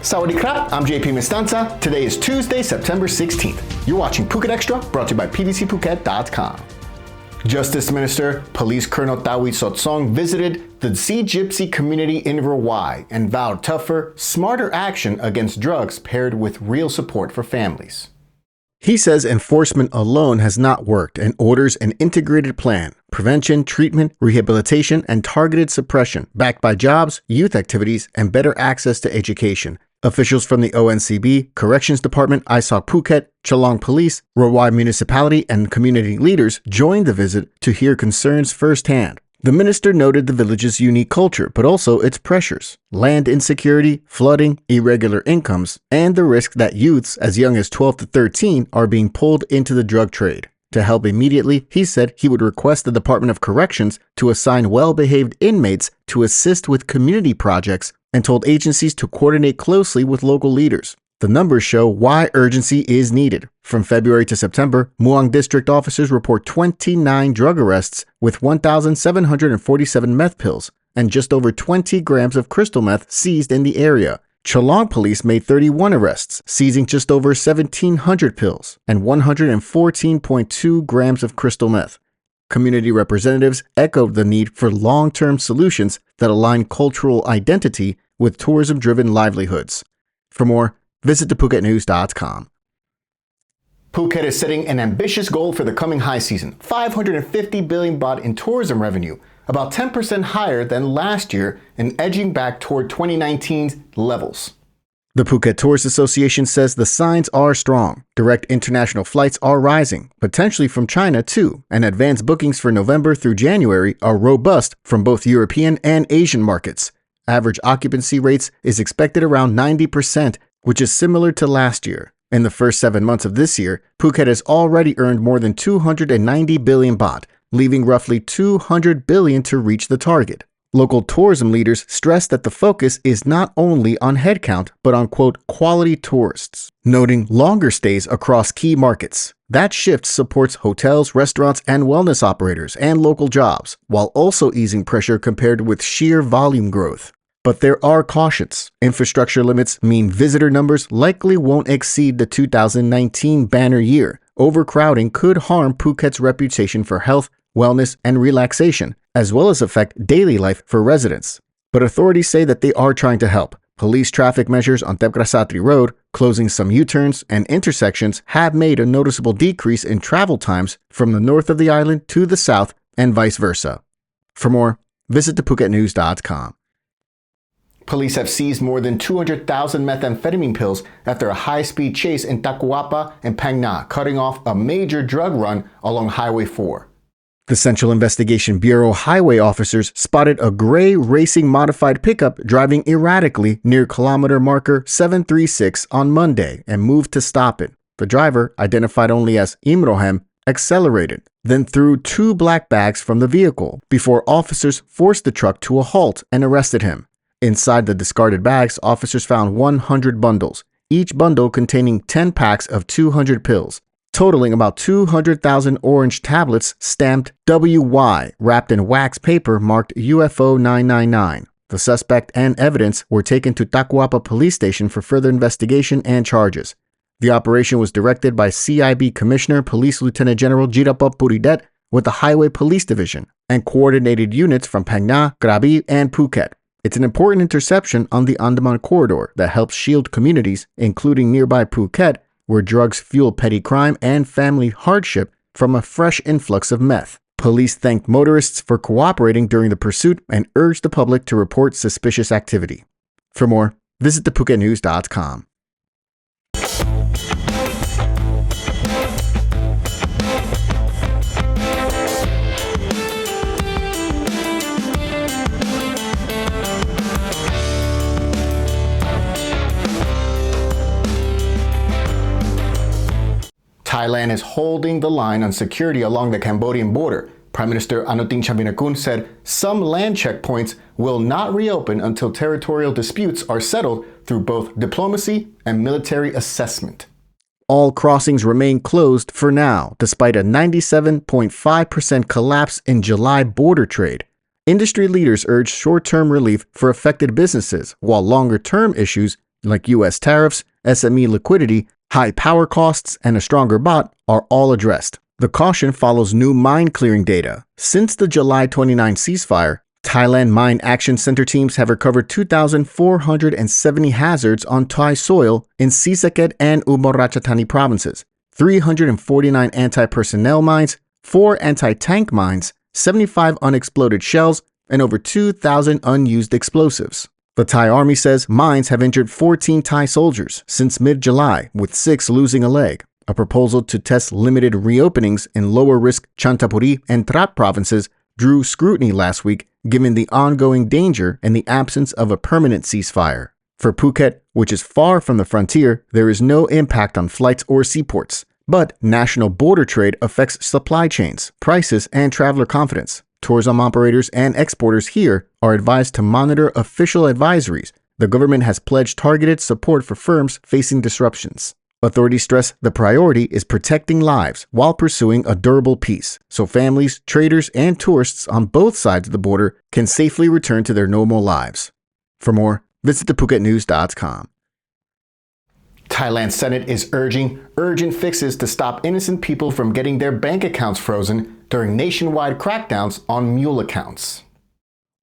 Sawadee krap, I'm JP Mestanza. Today is Tuesday, September 16th. You're watching Phuket Extra, brought to you by pvcphuket.com. Justice Minister Police Colonel Tawi Sotsong visited the Sea Gypsy community in Rawai and vowed tougher, smarter action against drugs paired with real support for families. He says enforcement alone has not worked and orders an integrated plan: prevention, treatment, rehabilitation, and targeted suppression, backed by jobs, youth activities, and better access to education. Officials from the ONCB, Corrections Department, ISOC Phuket, Chalong Police, Rawai Municipality, and community leaders joined the visit to hear concerns firsthand. The minister noted the village's unique culture, but also its pressures: land insecurity, flooding, irregular incomes, and the risk that youths as young as 12 to 13 are being pulled into the drug trade. To help immediately, he said he would request the Department of Corrections to assign well-behaved inmates to assist with community projects and told agencies to coordinate closely with local leaders. The numbers show why urgency is needed. From February to September, Muang district officers report 29 drug arrests with 1,747 meth pills and just over 20 grams of crystal meth seized in the area. Chalong police made 31 arrests, seizing just over 1,700 pills and 114.2 grams of crystal meth. Community representatives echoed the need for long-term solutions that align cultural identity with tourism-driven livelihoods. For more, visit thephuket.news.com. Phuket is setting an ambitious goal for the coming high season: 550 billion baht in tourism revenue, about 10% higher than last year and edging back toward 2019's levels. The Phuket Tourist Association says the signs are strong. Direct international flights are rising, potentially from China too, and advance bookings for November through January are robust from both European and Asian markets. Average occupancy rates is expected around 90%, which is similar to last year. In the first 7 months of this year, Phuket has already earned more than 290 billion baht, leaving roughly 200 billion to reach the target. Local tourism leaders stress that the focus is not only on headcount, but on, quote, quality tourists, noting longer stays across key markets. That shift supports hotels, restaurants, and wellness operators and local jobs, while also easing pressure compared with sheer volume growth. But there are cautions. Infrastructure limits mean visitor numbers likely won't exceed the 2019 banner year. Overcrowding could harm Phuket's reputation for health, wellness, and relaxation, as well as affect daily life for residents. But authorities say that they are trying to help. Police traffic measures on Tepgrasatri Road, closing some U-turns and intersections, have made a noticeable decrease in travel times from the north of the island to the south and vice versa. For more, visit thephuket.news.com. Police have seized more than 200,000 methamphetamine pills after a high-speed chase in Tacuapa and Phang Nga, cutting off a major drug run along Highway 4. The Central Investigation Bureau highway officers spotted a gray racing modified pickup driving erratically near kilometer marker 736 on Monday and moved to stop it. The driver, identified only as Imrohem, accelerated, then threw 2 black bags from the vehicle before officers forced the truck to a halt and arrested him. Inside the discarded bags, officers found 100 bundles, each bundle containing 10 packs of 200 pills, totaling about 200,000 orange tablets stamped WY, wrapped in wax paper marked UFO 999. The suspect and evidence were taken to Tacuapa Police Station for further investigation and charges. The operation was directed by CIB Commissioner Police Lieutenant General Jirapop Puridet with the Highway Police Division and coordinated units from Phang Nga, Krabi, and Phuket. It's an important interception on the Andaman corridor that helps shield communities, including nearby Phuket, where drugs fuel petty crime and family hardship, from a fresh influx of meth. Police thanked motorists for cooperating during the pursuit and urged the public to report suspicious activity. For more, visit thephuket.news.com. Thailand is holding the line on security along the Cambodian border. Prime Minister Anutin Charnvirakul said some land checkpoints will not reopen until territorial disputes are settled through both diplomacy and military assessment. All crossings remain closed for now, despite a 97.5% collapse in July border trade. Industry leaders urge short-term relief for affected businesses, while longer-term issues like US tariffs, SME liquidity, high power costs, and a stronger baht, are all addressed. The caution follows new mine clearing data. Since the July 29 ceasefire, Thailand Mine Action Center teams have recovered 2,470 hazards on Thai soil in Sisaket and Ubon Ratchathani provinces, 349 anti-personnel mines, 4 anti-tank mines, 75 unexploded shells, and over 2,000 unused explosives. The Thai Army says mines have injured 14 Thai soldiers since mid-July, with 6 losing a leg. A proposal to test limited reopenings in lower-risk Chantapuri and Trat provinces drew scrutiny last week, given the ongoing danger and the absence of a permanent ceasefire. For Phuket, which is far from the frontier, there is no impact on flights or seaports. But national border trade affects supply chains, prices, and traveler confidence. Tourism operators and exporters here are advised to monitor official advisories. The government has pledged targeted support for firms facing disruptions. Authorities stress the priority is protecting lives while pursuing a durable peace, so families, traders, and tourists on both sides of the border can safely return to their normal lives. For more, visit thephuket.news.com. Thailand's Senate is urging urgent fixes to stop innocent people from getting their bank accounts frozen during nationwide crackdowns on mule accounts.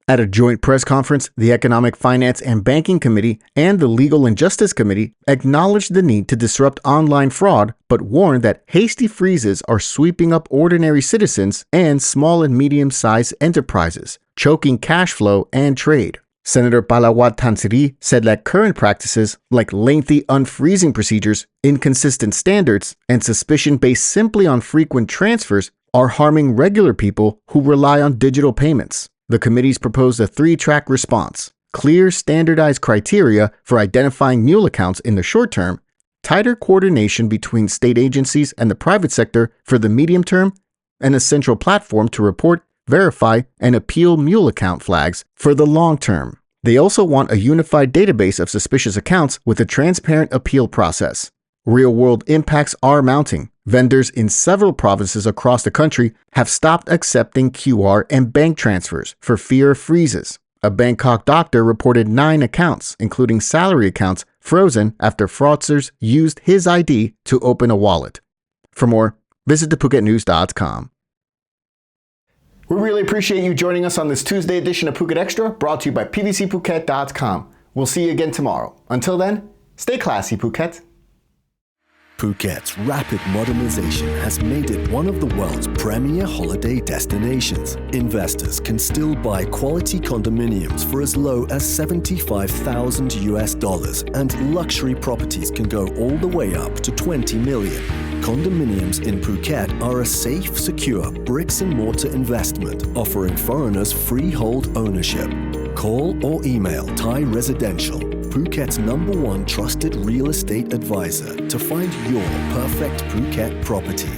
At a joint press conference, the Economic, Finance, and Banking Committee and the Legal and Justice Committee acknowledged the need to disrupt online fraud, but warned that hasty freezes are sweeping up ordinary citizens and small and medium-sized enterprises, choking cash flow and trade. Senator Palawat Tansiri said that current practices like lengthy unfreezing procedures, inconsistent standards, and suspicion based simply on frequent transfers are harming regular people who rely on digital payments. The committees proposed a 3-track response: clear, standardized criteria for identifying mule accounts in the short term, tighter coordination between state agencies and the private sector for the medium term, and a central platform to report, verify, and appeal mule account flags for the long term. They also want a unified database of suspicious accounts with a transparent appeal process. Real-world impacts are mounting. Vendors in several provinces across the country have stopped accepting QR and bank transfers for fear of freezes. A Bangkok doctor reported 9 accounts, including salary accounts, frozen after fraudsters used his ID to open a wallet. For more, visit thephuket.news.com. We really appreciate you joining us on this Tuesday edition of Phuket Extra, brought to you by pvcphuket.com. We'll see you again tomorrow. Until then, stay classy, Phuket. Phuket's rapid modernization has made it one of the world's premier holiday destinations. Investors can still buy quality condominiums for as low as $75,000, and luxury properties can go all the way up to $20 million. Condominiums in Phuket are a safe, secure bricks-and-mortar investment, offering foreigners freehold ownership. Call or email Thai Residential, Phuket's #1 trusted real estate advisor, to find your perfect Phuket property.